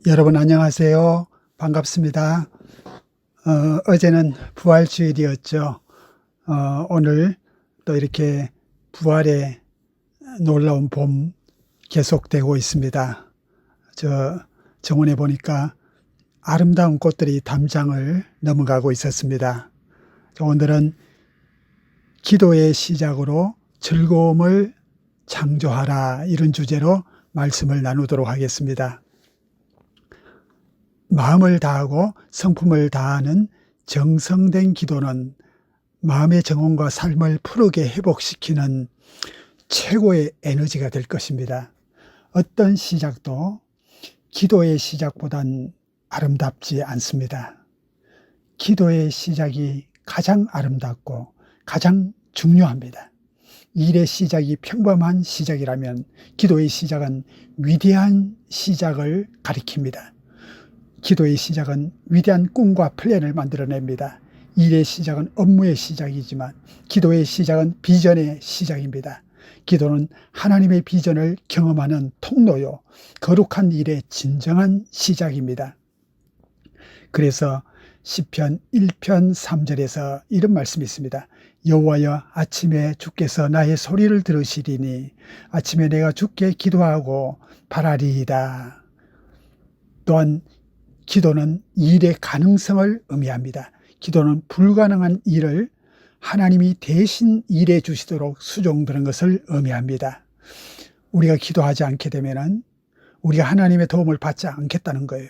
여러분 안녕하세요. 반갑습니다. 어제는 부활주일이었죠. 오늘 또 이렇게 부활의 놀라운 봄 계속되고 있습니다. 정원에 보니까 아름다운 꽃들이 담장을 넘어가고 있었습니다. 오늘은 기도의 시작으로 즐거움을 창조하라, 이런 주제로 말씀을 나누도록 하겠습니다. 마음을 다하고 성품을 다하는 정성된 기도는 마음의 정원과 삶을 푸르게 회복시키는 최고의 에너지가 될 것입니다. 어떤 시작도 기도의 시작보단 아름답지 않습니다. 기도의 시작이 가장 아름답고 가장 중요합니다. 일의 시작이 평범한 시작이라면 기도의 시작은 위대한 시작을 가리킵니다. 기도의 시작은 위대한 꿈과 플랜을 만들어냅니다. 일의 시작은 업무의 시작이지만 기도의 시작은 비전의 시작입니다. 기도는 하나님의 비전을 경험하는 통로요, 거룩한 일의 진정한 시작입니다. 그래서 시편 1편 3절에서 이런 말씀이 있습니다. 여호와여, 아침에 주께서 나의 소리를 들으시리니 아침에 내가 주께 기도하고 바라리이다. 또한 기도는 일의 가능성을 의미합니다. 기도는 불가능한 일을 하나님이 대신 일해 주시도록 수종드는 것을 의미합니다. 우리가 기도하지 않게 되면 우리가 하나님의 도움을 받지 않겠다는 거예요.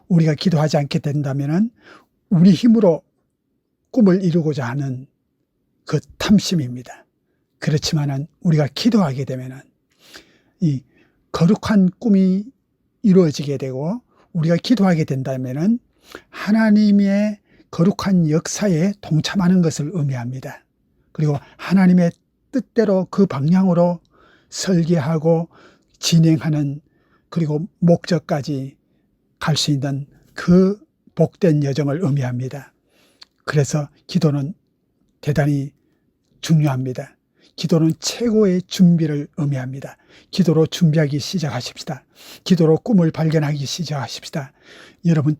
우리가 기도하지 않게 된다면 우리 힘으로 꿈을 이루고자 하는 그 탐심입니다. 그렇지만 우리가 기도하게 되면 이 거룩한 꿈이 이루어지게 되고, 우리가 기도하게 된다면 하나님의 거룩한 역사에 동참하는 것을 의미합니다. 그리고 하나님의 뜻대로 그 방향으로 설계하고 진행하는, 그리고 목적까지 갈 수 있는 그 복된 여정을 의미합니다. 그래서 기도는 대단히 중요합니다. 기도는 최고의 준비를 의미합니다. 기도로 준비하기 시작하십시다. 기도로 꿈을 발견하기 시작하십시다. 여러분,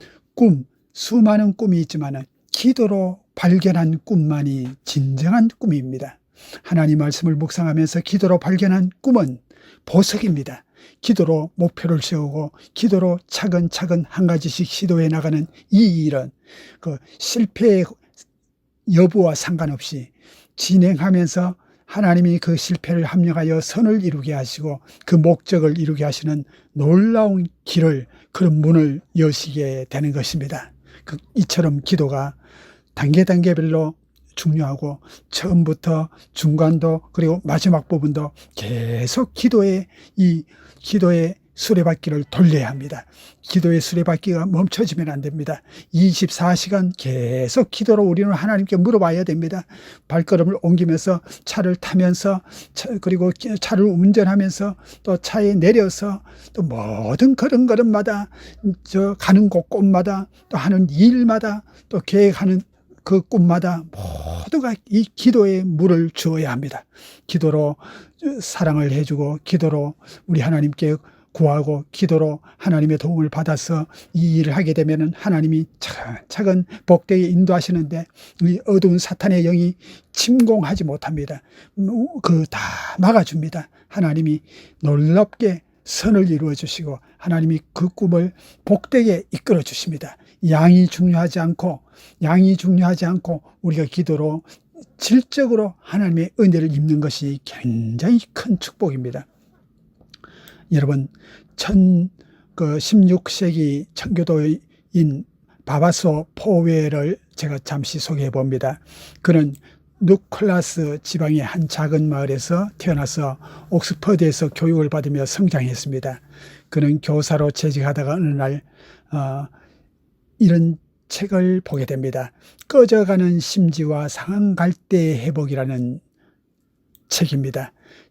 수많은 꿈이 있지만 기도로 발견한 꿈만이 진정한 꿈입니다. 하나님 말씀을 묵상하면서 기도로 발견한 꿈은 보석입니다. 기도로 목표를 세우고 기도로 차근차근 한 가지씩 시도해 나가는 이 일은 그 실패의 여부와 상관없이 진행하면서 하나님이 그 실패를 합력하여 선을 이루게 하시고 그 목적을 이루게 하시는 놀라운 길을, 그런 문을 여시게 되는 것입니다. 이처럼 기도가 단계별로 중요하고 처음부터 중간도 그리고 마지막 부분도 계속 기도의 수레바퀴를 돌려야 합니다. 기도의 수레바퀴가 멈춰지면 안 됩니다. 24시간 계속 기도로 우리는 하나님께 물어봐야 됩니다. 발걸음을 옮기면서 차를 타면서, 그리고 차를 운전하면서, 또 차에 내려서, 또 모든 걸음걸음마다, 가는 곳곳마다, 또 하는 일마다, 또 계획하는 그 꿈마다 모두가 이 기도에 물을 주어야 합니다. 기도로 사랑을 해주고, 기도로 우리 하나님께 구하고, 기도로 하나님의 도움을 받아서 이 일을 하게 되면 하나님이 차근차근 복되게 인도하시는데 이 어두운 사탄의 영이 침공하지 못합니다. 다 막아줍니다. 하나님이 놀랍게 선을 이루어 주시고 하나님이 그 꿈을 복되게 이끌어 주십니다. 양이 중요하지 않고 우리가 기도로 질적으로 하나님의 은혜를 입는 것이 굉장히 큰 축복입니다. 여러분, 16세기 청교도인 바바소 포웨를 제가 잠시 소개해 봅니다. 그는 누클라스 지방의 한 작은 마을에서 태어나서 옥스퍼드에서 교육을 받으며 성장했습니다. 그는 교사로 재직하다가 어느 날 이런 책을 보게 됩니다. 꺼져가는 심지와 상한 갈대의 회복이라는 책입니다.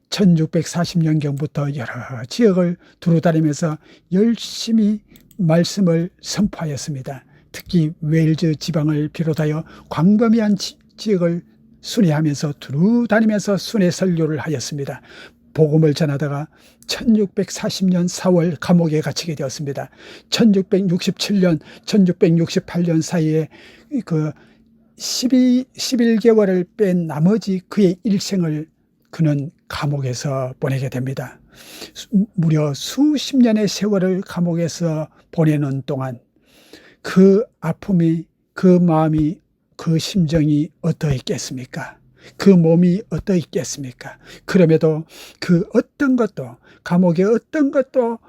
1640년경부터 여러 지역을 두루다니면서 열심히 말씀을 선포하였습니다. 특히 웨일즈 지방을 비롯하여 광범위한 지역을 순회하면서 두루다니면서 순회 설교를 하였습니다. 복음을 전하다가 1640년 4월 감옥에 갇히게 되었습니다. 1667년, 1668년 사이에 그 11개월을 뺀 나머지 그의 일생을 그는 감옥에서 보내게 됩니다. 무려 수십 년의 세월을 감옥에서 보내는 동안 그 아픔이, 그 마음이, 그 심정이 어떠했겠습니까? 그 몸이 어떠했겠습니까? 그럼에도 그 어떤 것도, 감옥의 어떤 것도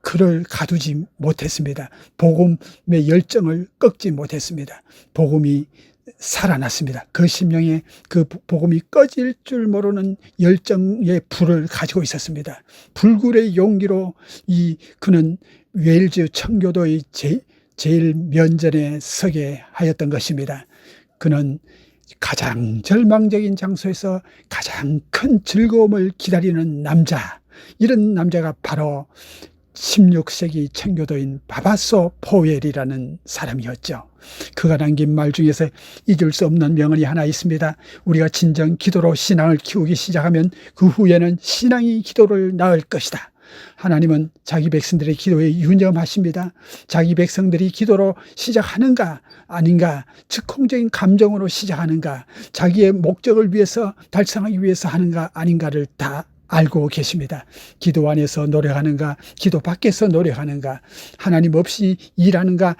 그를 가두지 못했습니다. 복음의 열정을 꺾지 못했습니다. 복음이 살아났습니다. 그 심령에 그 복음이 꺼질 줄 모르는 열정의 불을 가지고 있었습니다. 불굴의 용기로 그는 웨일즈 청교도의 제일 면전에 서게 하였던 것입니다. 그는 가장 절망적인 장소에서 가장 큰 즐거움을 기다리는 남자, 이런 남자가 바로 16세기 청교도인 바바소 포웰이라는 사람이었죠. 그가 남긴 말 중에서 잊을 수 없는 명언이 하나 있습니다. 우리가 진정 기도로 신앙을 키우기 시작하면 그 후에는 신앙이 기도를 낳을 것이다. 하나님은 자기 백성들의 기도에 유념하십니다. 자기 백성들이 기도로 시작하는가 아닌가, 즉흥적인 감정으로 시작하는가, 자기의 목적을 위해서 달성하기 위해서 하는가 아닌가를 다 알고 계십니다. 기도 안에서 노력하는가, 기도 밖에서 노력하는가, 하나님 없이 일하는가,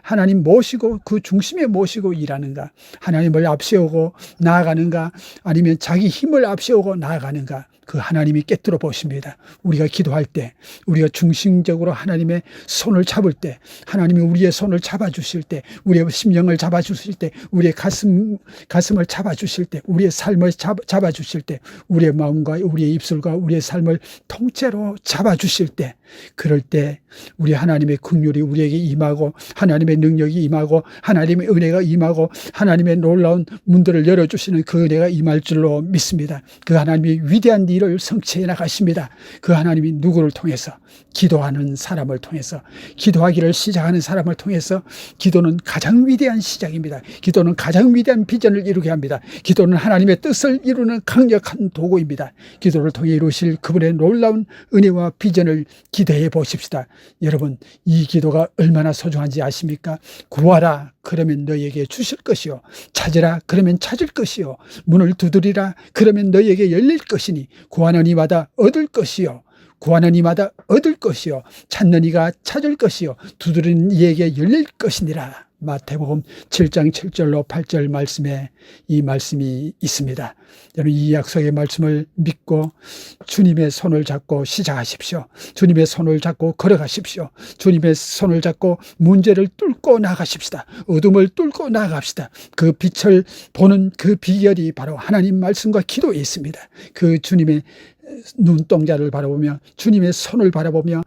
하나님 모시고 그 중심에 모시고 일하는가, 하나님을 앞세우고 나아가는가, 아니면 자기 힘을 앞세우고 나아가는가, 그 하나님이 꿰뚫어 보십니다. 우리가 기도할 때, 우리가 중심적으로 하나님의 손을 잡을 때, 하나님이 우리의 손을 잡아주실 때, 우리의 심령을 잡아주실 때, 우리의 가슴을 잡아주실 때, 우리의 삶을 잡아주실 때, 우리의 마음과 우리의 입술과 우리의 삶을 통째로 잡아주실 때, 그럴 때 우리 하나님의 긍휼이 우리에게 임하고, 하나님의 능력이 임하고, 하나님의 은혜가 임하고, 하나님의 놀라운 문들을 열어주시는 그 은혜가 임할 줄로 믿습니다. 그 하나님이 위대한 일을 성취해 나가십니다. 그 하나님이 누구를 통해서? 기도하는 사람을 통해서, 기도하기를 시작하는 사람을 통해서. 기도는 가장 위대한 시작입니다. 기도는 가장 위대한 비전을 이루게 합니다. 기도는 하나님의 뜻을 이루는 강력한 도구입니다. 기도를 통해 이루실 그분의 놀라운 은혜와 비전을 기대해 보십시다. 여러분, 이 기도가 얼마나 소중한지 아십니까? 구하라, 그러면 너희에게 주실 것이요, 찾으라, 그러면 찾을 것이요, 문을 두드리라, 그러면 너희에게 열릴 것이니, 구하는 이마다 얻을 것이요, 구하는 이마다 얻을 것이요, 찾는 이가 찾을 것이요, 두드리는 이에게 열릴 것이니라. 마태복음 7장 7절로 8절 말씀에 이 말씀이 있습니다. 여러분, 이 약속의 말씀을 믿고 주님의 손을 잡고 시작하십시오. 주님의 손을 잡고 걸어가십시오. 주님의 손을 잡고 문제를 뚫고 나가십시다. 어둠을 뚫고 나갑시다. 그 빛을 보는 그 비결이 바로 하나님 말씀과 기도에 있습니다. 그 주님의 눈동자를 바라보며, 주님의 손을 바라보며,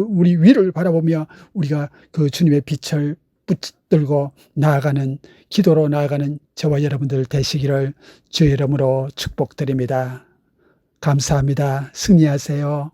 우리 위를 바라보며 우리가 그 주님의 빛을 붙들고 나아가는, 기도로 나아가는 저와 여러분들 되시기를 주의 이름으로 축복드립니다. 감사합니다. 승리하세요.